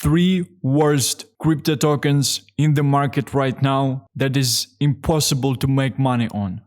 3 worst crypto tokens in the market right now that is impossible to make money on.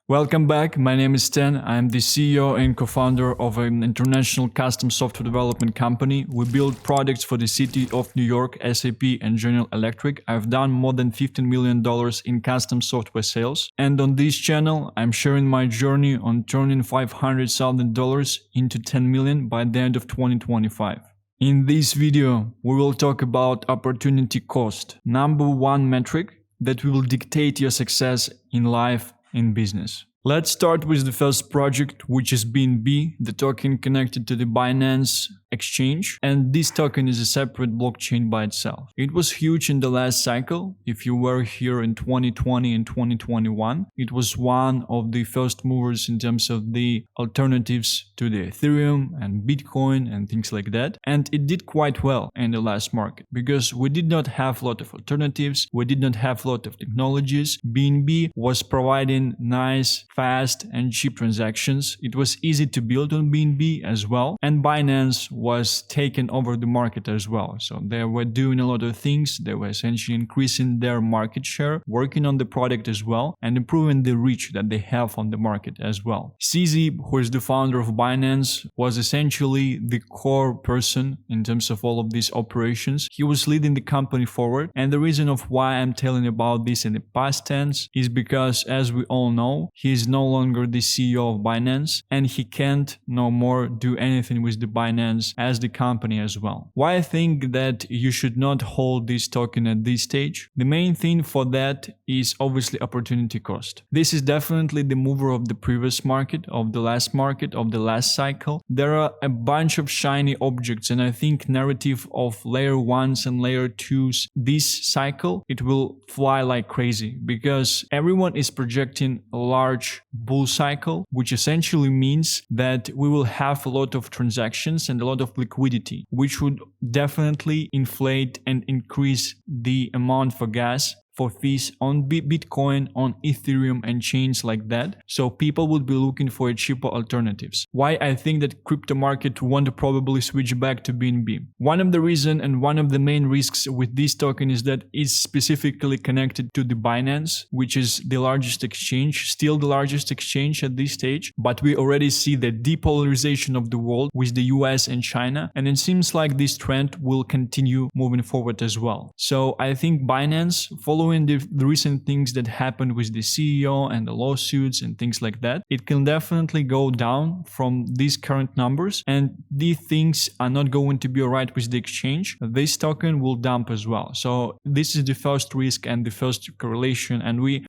Welcome back, my name is Stan, I am the CEO and co-founder of an international custom software development company. We build products for the city of New York, SAP and General Electric. I've done more than $15 million in custom software sales. And on this channel, I'm sharing my journey on turning $500,000 into 10 million by the end of 2025. In this video, we will talk about opportunity cost, number one metric that will dictate your success in life and business. Let's start with the first project, which is BNB, the token connected to the Binance exchange, and this token is a separate blockchain by itself. It was huge in the last cycle. If you were here in 2020 and 2021, it was one of the first movers in terms of the alternatives to the Ethereum and Bitcoin and things like that. And it did quite well in the last market because we did not have a lot of alternatives. We did not have a lot of technologies. BNB was providing nice, fast and cheap transactions. It was easy to build on BNB as well. And Binance was taking over the market as well. So they were doing a lot of things. They were essentially increasing their market share, working on the product as well, and improving the reach that they have on the market as well. CZ, who is the founder of Binance, was essentially the core person in terms of all of these operations. He was leading the company forward. And the reason of why I'm telling about this in the past tense is because, as we all know, he is no longer the CEO of Binance and he can't no more do anything with the Binance as the company as well. Why I think that you should not hold this token at this stage? The main thing for that is obviously opportunity cost. This is definitely the mover of the previous market, of the last cycle. There are a bunch of shiny objects, and I think narrative of layer 1s and layer 2s this cycle, it will fly like crazy because everyone is projecting a large bull cycle, which essentially means that we will have a lot of transactions and a lot of liquidity, which would definitely inflate and increase the amount for gas, for fees on Bitcoin, on Ethereum and chains like that. So people would be looking for cheaper alternatives. Why I think that crypto market won't probably switch back to BNB. One of the reasons and one of the main risks with this token is that it's specifically connected to the Binance, which is the largest exchange, still the largest exchange at this stage. But we already see the depolarization of the world with the US and China. And it seems like this trend will continue moving forward as well. So I think Binance, following the recent things that happened with the CEO and the lawsuits and things like that, it can definitely go down from these current numbers, and these things are not going to be alright with the exchange. This token will dump as well. So this is the first risk and the first correlation, and we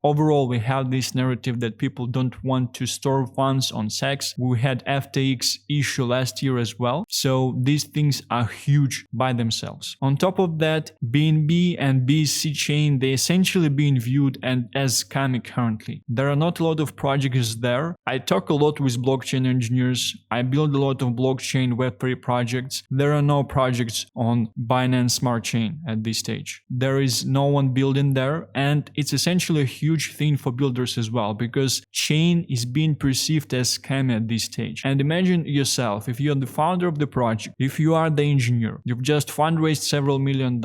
have this narrative that people don't want to store funds on SEX. We had FTX issue last year as well. So these things are huge by themselves. On top of that, BNB and BSC chain, they essentially being viewed and as scammy currently. There are not a lot of projects there. I talk a lot with blockchain engineers. I build a lot of blockchain Web3 projects. There are no projects on Binance Smart Chain at this stage. There is no one building there, and it's essentially a huge thing for builders as well because chain is being perceived as scammy at this stage. And imagine yourself, if you're the founder of the project, if you are the engineer, you've just fundraised several $1 million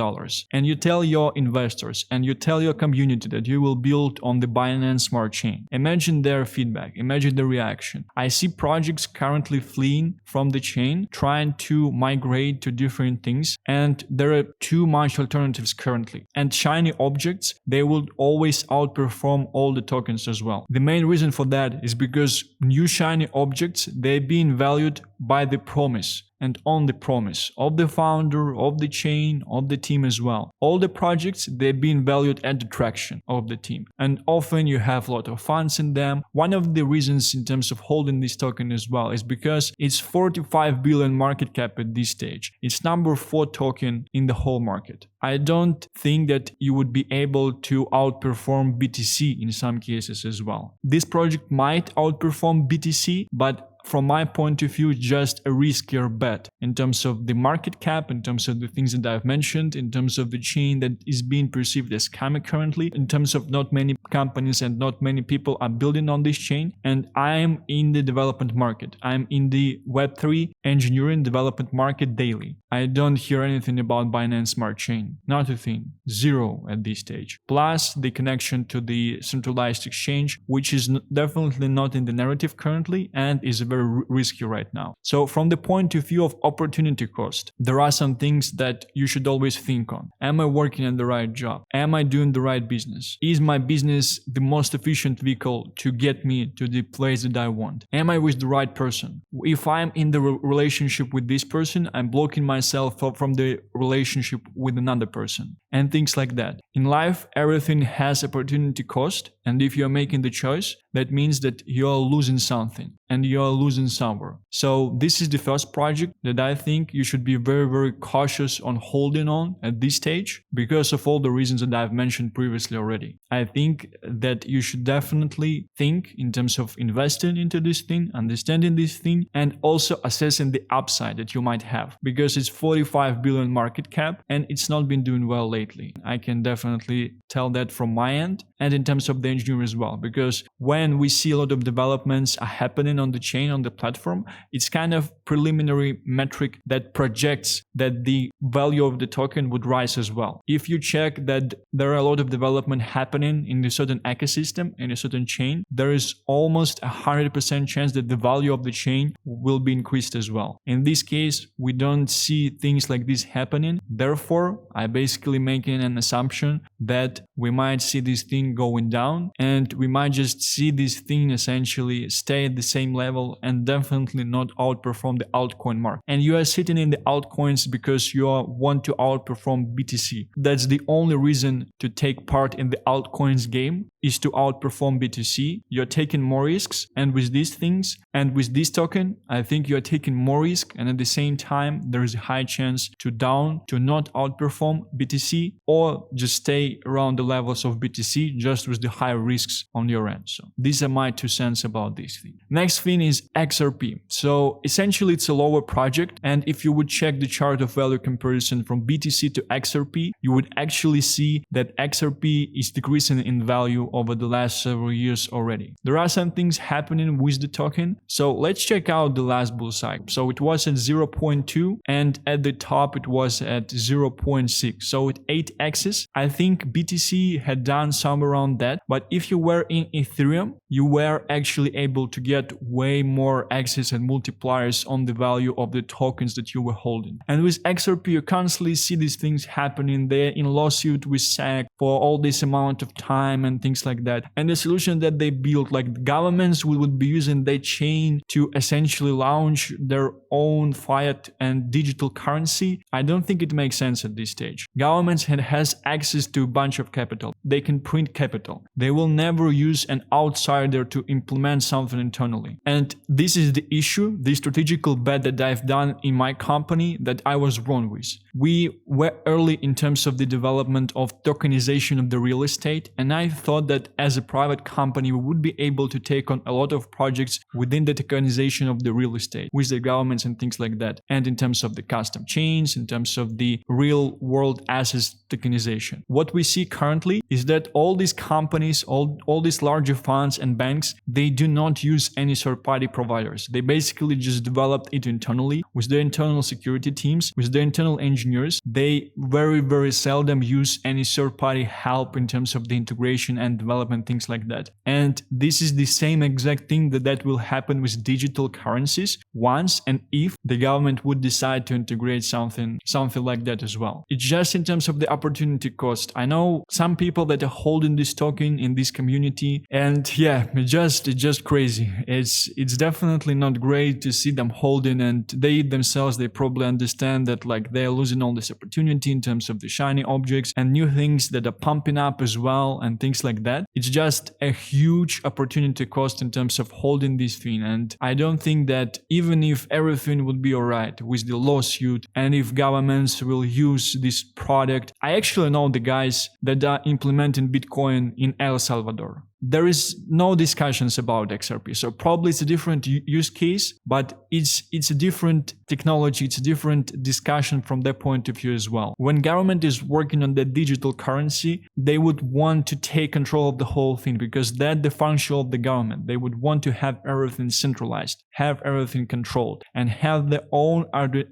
and you tell your investors and you tell your community that you will build on the Binance Smart Chain. Imagine their feedback, imagine the reaction. I see projects currently fleeing from the chain, trying to migrate to different things, and there are too much alternatives currently. And shiny objects, they will always outperform all the tokens as well. The main reason for that is because new shiny objects, they're being valued by the promise and on the promise of the founder, of the chain, of the team as well. All the projects, they're being valued at the traction of the team. And often you have a lot of funds in them. One of the reasons in terms of holding this token as well is because it's 45 billion market cap at this stage. It's number 4 token in the whole market. I don't think that you would be able to outperform BTC in some cases as well. This project might outperform BTC, but from my point of view, just a riskier bet in terms of the market cap, in terms of the things that I've mentioned, in terms of the chain that is being perceived as scammy currently, in terms of not many companies and not many people are building on this chain. And I'm in the development market. I'm in the Web3 engineering development market daily. I don't hear anything about Binance Smart Chain. Not a thing. Zero at this stage. Plus the connection to the centralized exchange, which is definitely not in the narrative currently and is very risky right now. So from the point of view of opportunity cost, there are some things that you should always think on. Am I working at the right job? Am I doing the right business? Is my business the most efficient vehicle to get me to the place that I want? Am I with the right person? If I'm in the relationship with this person, I'm blocking myself from the relationship with another person and things like that. In life, everything has opportunity cost, and if you're making the choice, that means that you're losing something and you're losing somewhere. So this is the first project that I think you should be very, very cautious on holding on at this stage because of all the reasons that I've mentioned previously already. I think that you should definitely think in terms of investing into this thing, understanding this thing, and also assessing the upside that you might have, because it's 45 billion market cap and it's not been doing well lately. I can definitely tell that from my end, and in terms of the engineering as well, because when we see a lot of developments are happening on the chain, on the platform, it's kind of preliminary metric that projects that the value of the token would rise as well. If you check that there are a lot of development happening in a certain ecosystem, in a certain chain, there is almost 100% chance that the value of the chain will be increased as well. In this case, we don't see things like this happening. Therefore, I basically making an assumption that we might see this thing going down, and we might just see this thing essentially stay at the same level and definitely not outperform the altcoin market. And you are sitting in the altcoins because you want to outperform BTC. That's the only reason to take part in the altcoins game, is to outperform BTC. You're taking more risks, and with these things and with this token, I think you're taking more risk, and at the same time there is a high chance to not outperform BTC or just stay around the levels of BTC just with the high risks on your end. So these are my 2 cents about this thing. Next thing is XRP. So essentially it's a lower project, and if you would check the chart of value comparison from BTC to XRP, you would actually see that XRP is decreasing in value over the last several years already. There are some things happening with the token. So let's check out the last bull cycle. So it was at 0.2 and at the top it was at 0.6. So at 8x's, I think BTC had done somewhere around that. But if you were in Ethereum, you were actually able to get way more access and multipliers on the value of the tokens that you were holding. And with XRP, you constantly see these things happening. They're in lawsuit with SEC for all this amount of time and things like that. And the solution that they built, like the governments would be using their chain to essentially launch their own fiat and digital currency, I don't think it makes sense at this stage. Governments has access to a bunch of capital. They can print capital. They will never use an outsider to implement something internally. And this is the issue, the strategical bet that I've done in my company that I was wrong with. We were early in terms of the development of tokenization of the real estate, and I thought that as a private company we would be able to take on a lot of projects within the tokenization of the real estate with the governments and things like that, and in terms of the custom chains, in terms of the real world assets tokenization. What we see currently is that all these companies, all these larger funds and banks, they do not use any third-party providers. They basically just developed it internally with their internal security teams, with their internal engineers. They very, very seldom use any third-party help in terms of the integration and development, things like that. And this is the same exact thing that will happen with digital currencies once and if the government would decide to integrate something like that as well. It's just in terms of the opportunity cost. I know some people that are holding this token in this community, and yeah, it's just crazy. It's definitely not great to see them holding, and they themselves, they probably understand that like they're losing all this opportunity in terms of the shiny objects and new things that are pumping up as well and things like that. It's just a huge opportunity cost in terms of holding this thing, and I don't think that even if everything would be alright with the lawsuit and if governments will use this product, I actually know the guys that are implementing Bitcoin in El Salvador. There is no discussions about XRP, so probably it's a different use case, but it's a different technology, it's a different discussion from that point of view as well. When government is working on the digital currency, they would want to take control of the whole thing because that's the function of the government. They would want to have everything centralized, have everything controlled, and have their own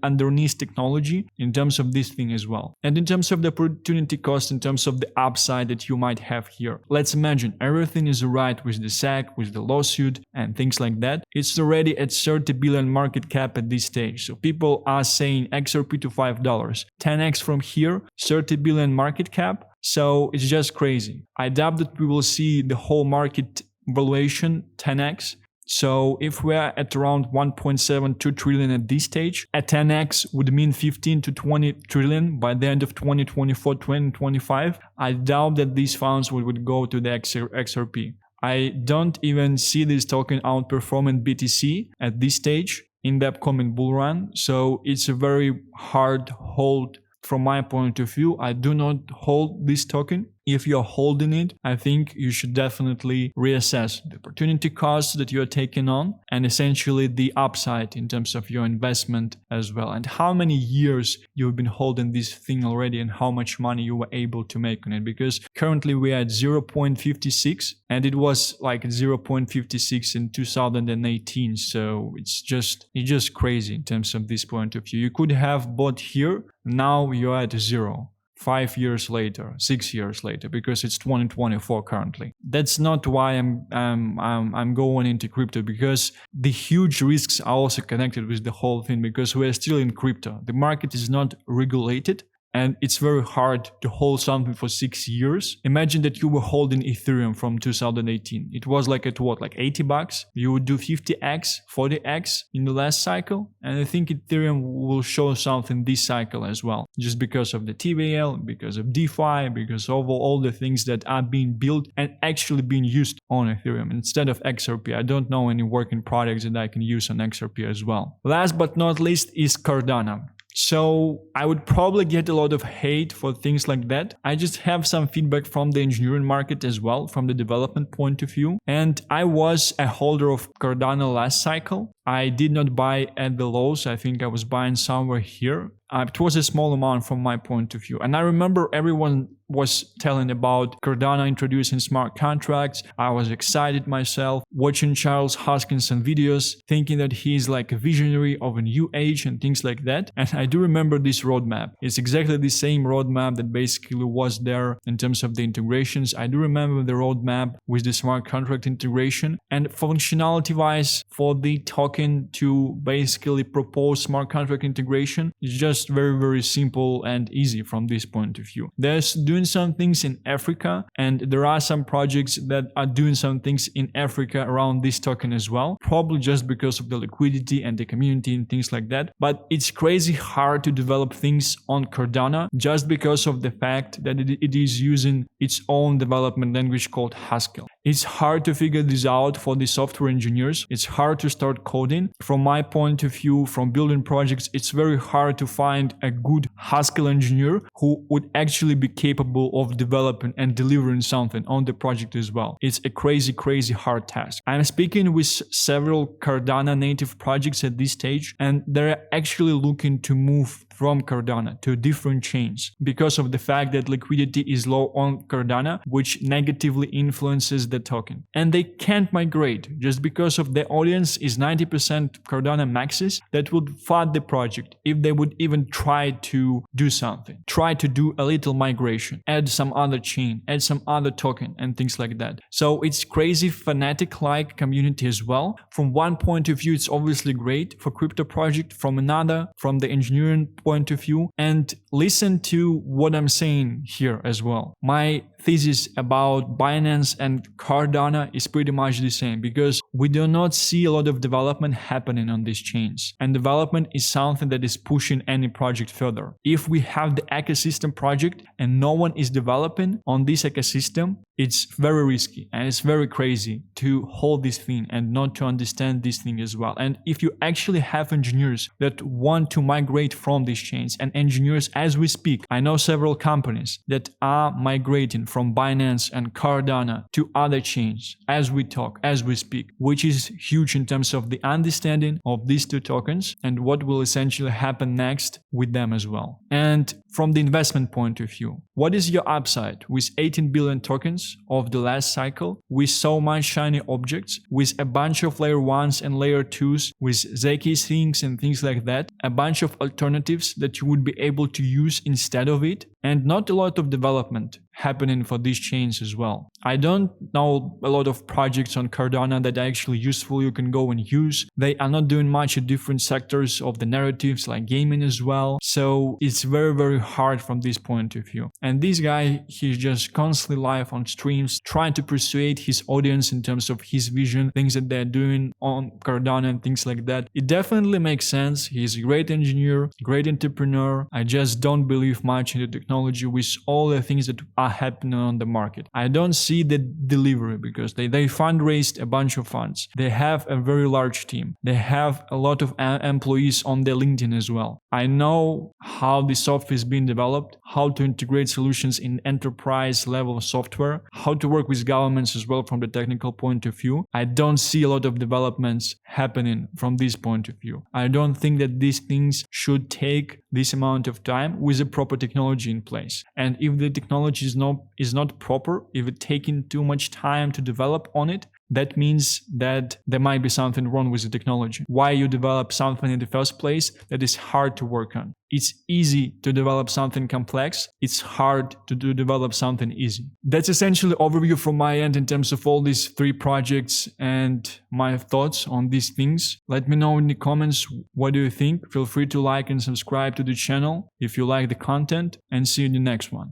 underneath technology in terms of this thing as well. And in terms of the opportunity cost, in terms of the upside that you might have here, let's imagine everything is right with the SEC, with the lawsuit and things like that. It's already at 30 billion market cap at this stage. So people are saying XRP to $5, 10x from here, 30 billion market cap. So it's just crazy. I doubt that we will see the whole market valuation 10x. So if we're at around 1.72 trillion at this stage, a 10x would mean 15 to 20 trillion by the end of 2024, 2025. I doubt that these funds would go to the XRP. I don't even see this token outperforming BTC at this stage in the upcoming bull run. So it's a very hard hold from my point of view. I do not hold this token. If you're holding it, I think you should definitely reassess the opportunity cost that you're taking on and essentially the upside in terms of your investment as well, and how many years you've been holding this thing already and how much money you were able to make on it. Because currently we are at 0.56 and it was like 0.56 in 2018. So it's just crazy in terms of this point of view. You could have bought here, now you're at 0. 5 years later, 6 years later, because it's 2024 currently. That's not why I'm going into crypto, because the huge risks are also connected with the whole thing, because we're still in crypto. The market is not regulated. And it's very hard to hold something for 6 years. Imagine that you were holding Ethereum from 2018. It was like at what, like $80? You would do 50x, 40x in the last cycle. And I think Ethereum will show something this cycle as well. Just because of the TVL, because of DeFi, because of all the things that are being built and actually being used on Ethereum instead of XRP. I don't know any working products that I can use on XRP as well. Last but not least is Cardano. So I would probably get a lot of hate for things like that. I just have some feedback from the engineering market as well, from the development point of view. And I was a holder of Cardano last cycle. I did not buy at the lows. I think I was buying somewhere here. It was a small amount from my point of view. And I remember everyone was telling about Cardano introducing smart contracts. I was excited myself, watching Charles Hoskinson videos, thinking that he's like a visionary of a new age and things like that. And I do remember this roadmap. It's exactly the same roadmap that basically was there in terms of the integrations. I do remember the roadmap with the smart contract integration, and functionality wise for the token to basically propose smart contract integration is just very, very simple and easy from this point of view. There's doing some things in Africa, and there are some projects that are doing some things in Africa around this token as well, probably just because of the liquidity and the community and things like that. But it's crazy hard to develop things on Cardano just because of the fact that it is using its own development language called Haskell. It's hard to figure this out for the software engineers. It's hard to start coding. From my point of view, from building projects, it's very hard to find a good Haskell engineer who would actually be capable of developing and delivering something on the project as well. It's a crazy, crazy hard task. I'm speaking with several Cardano native projects at this stage, and they're actually looking to move from Cardano to different chains because of the fact that liquidity is low on Cardano, which negatively influences the token. And they can't migrate just because of the audience is 90% Cardano maxes. That would fund the project if they would even try to do something, try to do a little migration, add some other chain, add some other token and things like that. So it's crazy fanatic-like community as well. From one point of view, it's obviously great for crypto project. From another, from the engineering point of view, and listen to what I'm saying here as well. My thesis about Binance and Cardano is pretty much the same, because we do not see a lot of development happening on these chains, and development is something that is pushing any project further. If we have the ecosystem project and no one is developing on this ecosystem, it's very risky and it's very crazy to hold this thing and not to understand this thing as well. And if you actually have engineers that want to migrate from these chains and engineers as we speak. I know several companies that are migrating from Binance and Cardano to other chains as we talk, as we speak, which is huge in terms of the understanding of these two tokens and what will essentially happen next with them as well. And from the investment point of view, what is your upside? With 18 billion tokens of the last cycle, with so much shiny objects, with a bunch of layer 1s and layer 2s, with ZK things and things like that, a bunch of alternatives that you would be able to use instead of it, and not a lot of development happening for these chains as well. I don't know a lot of projects on Cardano that are actually useful you can go and use. They are not doing much in different sectors of the narratives like gaming as well. So it's very, very hard from this point of view. And this guy, he's just constantly live on streams trying to persuade his audience in terms of his vision, things that they're doing on Cardano and things like that. It definitely makes sense. He's a great engineer, great entrepreneur. I just don't believe much in the technology with all the things that are happening on the market. I don't see the delivery because they fundraised a bunch of funds. They have a very large team. They have a lot of employees on their LinkedIn as well. I know how the software is being developed, how to integrate solutions in enterprise level software, how to work with governments as well from the technical point of view. I don't see a lot of developments happening from this point of view. I don't think that these things should take this amount of time with a proper technology in place. And if the technology is not proper, if it's taking too much time to develop on it, that means that there might be something wrong with the technology. Why you develop something in the first place that is hard to work on? It's easy to develop something complex. It's hard to develop something easy. That's essentially overview from my end in terms of all these 3 projects and my thoughts on these things. Let me know in the comments what do you think. Feel free to like and subscribe to the channel if you like the content, and see you in the next one.